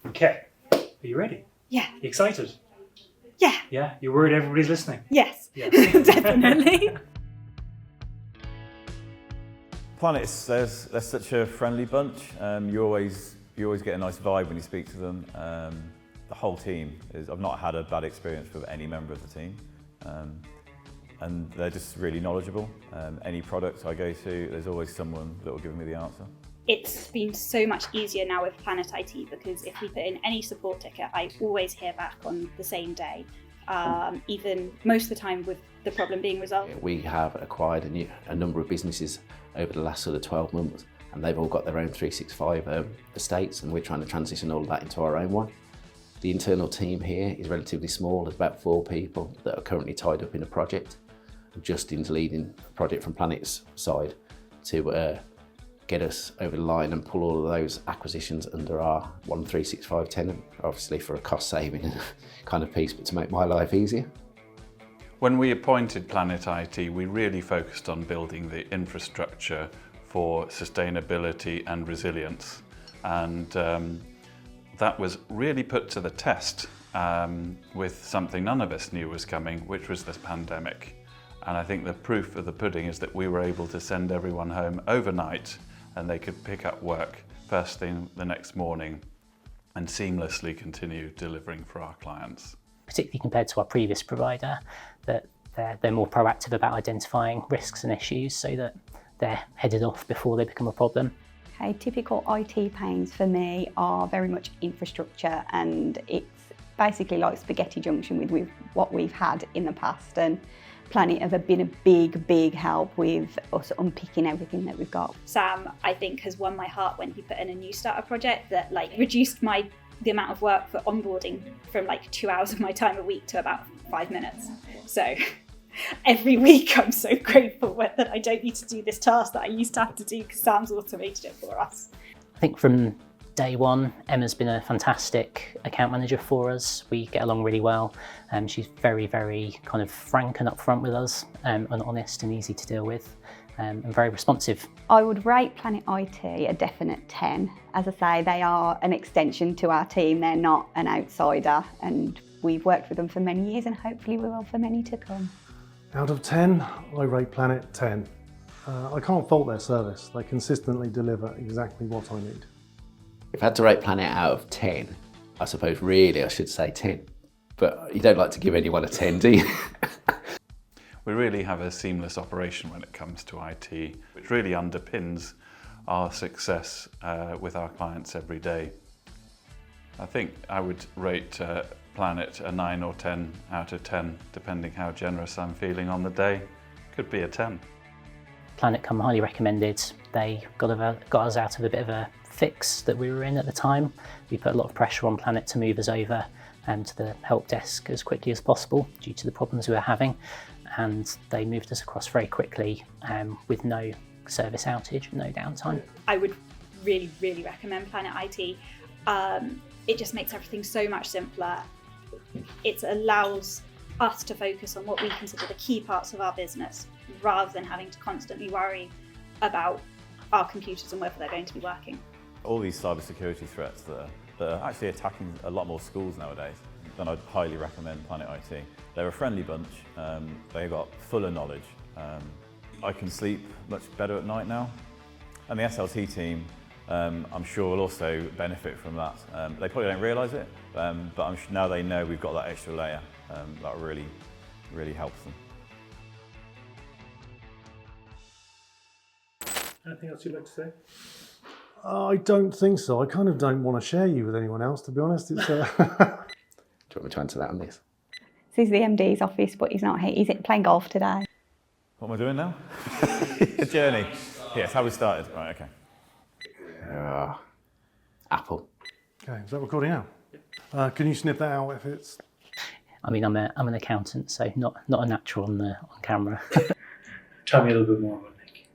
Okay, are you ready? Yeah. You excited? Yeah. Yeah? You're worried everybody's listening? Yes. Yeah. Definitely. Planet, they're such a friendly bunch. You always get a nice vibe when you speak to them. The whole team I've not had a bad experience with any member of the team. And they're just really knowledgeable. Any product I go to, there's always someone that will give me the answer. It's been so much easier now with Planet IT because if we put in any support ticket, I always hear back on the same day, even most of the time with the problem being resolved. We have acquired a number of businesses over the last sort of 12 months, and they've all got their own 365 estates, and we're trying to transition all of that into our own one. The internal team here is relatively small. There's about 4 people that are currently tied up in a project. Justin's leading a project from Planet's side to get us over the line and pull all of those acquisitions under our 365 tenant, obviously for a cost saving kind of piece, but to make my life easier. When we appointed Planet IT, we really focused on building the infrastructure for sustainability and resilience. And that was really put to the test with something none of us knew was coming, which was this pandemic. And I think the proof of the pudding is that we were able to send everyone home overnight and they could pick up work first thing the next morning and seamlessly continue delivering for our clients. Particularly compared to our previous provider, that they're more proactive about identifying risks and issues so that they're headed off before they become a problem. Okay, typical IT pains for me are very much infrastructure, and it's basically like spaghetti junction with what we've had in the past, and Planet have been a big help with us unpicking everything that we've got. Sam, I think, has won my heart when he put in a new starter project that reduced the amount of work for onboarding from 2 hours of my time a week to about 5 minutes. So every week I'm so grateful that I don't need to do this task that I used to have to do because Sam's automated it for us. I think from day one, Emma's been a fantastic account manager for us. We get along really well. She's very kind of frank and upfront with us, and honest and easy to deal with, and very responsive. I would rate Planet IT a definite 10. As I say, they are an extension to our team. They're not an outsider, and we've worked with them for many years and hopefully we will for many to come. Out of 10, I rate Planet 10. I can't fault their service. They consistently deliver exactly what I need. If I had to rate Planet out of 10, I suppose really I should say 10. But you don't like to give anyone a 10, do you? We really have a seamless operation when it comes to IT, which really underpins our success with our clients every day. I think I would rate Planet a 9 or 10 out of 10, depending how generous I'm feeling on the day. Could be a 10. Planet come highly recommended. They got us out of a bit of a fix that we were in at the time. We put a lot of pressure on Planet to move us over to the help desk as quickly as possible due to the problems we were having, and they moved us across very quickly with no service outage, no downtime. I would really recommend Planet IT. It just makes everything so much simpler. It allows us to focus on what we consider the key parts of our business rather than having to constantly worry about our computers and whether they're going to be working. All these cybersecurity threats that are actually attacking a lot more schools nowadays, then I'd highly recommend Planet IT. They're a friendly bunch, they've got full of knowledge. I can sleep much better at night now. And the SLT team, I'm sure will also benefit from that. They probably don't realise it, but now they know we've got that extra layer. That really helps them. Anything else you'd like to say? I don't think so. I kind of don't want to share you with anyone else, to be honest. It's, Do you want me to answer that on this? This is the MD's office, but he's not here. He's playing golf today. What am I doing now? A journey. Yes, how we started. Right, okay. Apple. Okay, is that recording now? Can you snip that out if it's... I mean, I'm an accountant, so not a natural on camera. Tell me a little bit more about Nick.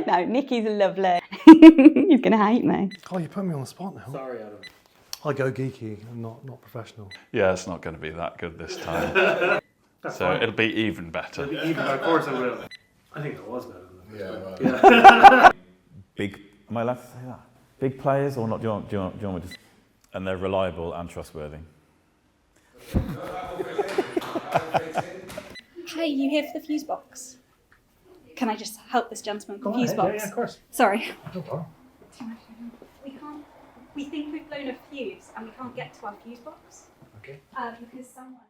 No, Nicky's lovely. He's going to hate me. Oh, you put me on the spot now. Sorry, Adam. I go geeky and not professional. Yeah, it's not going to be that good this time. So fine. It'll be even better. Even, of course I will. I think that was better than that. Big, am I allowed to say that? Big players or not? Do you want me to? And they're reliable and trustworthy. Hi, you here for the fuse box? Can I just help this gentleman with the fuse box? Yeah, of course. Sorry. No problem. We think we've blown a fuse and we can't get to our fuse box. Okay. Because someone